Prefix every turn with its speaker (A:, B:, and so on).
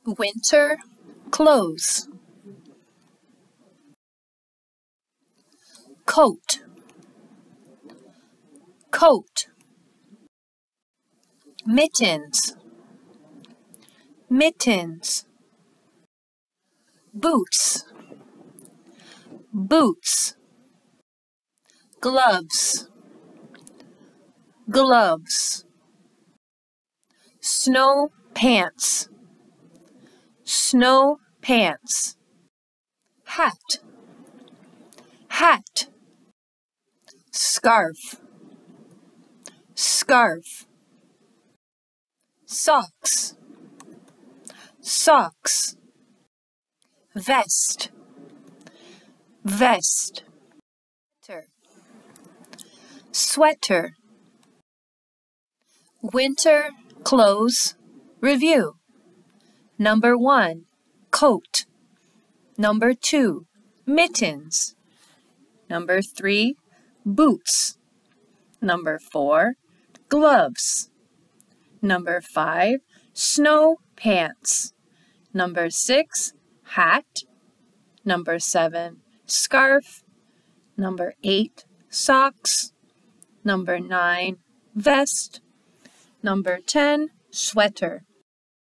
A: Winter clothes. Coat, coat. Mittens, mittens. Boots, boots. Gloves, gloves. Snow pants, snow pants. Hat, hat. Scarf, scarf. Socks, socks. Vest, vest. Sweater, sweater. Winter clothes review. Number 1, coat. Number 2, mittens. Number 3, boots. Number 4, gloves. Number 5, snow pants. Number 6, hat. Number 7, scarf. Number 8, socks. Number 9, vest. Number 10, sweater.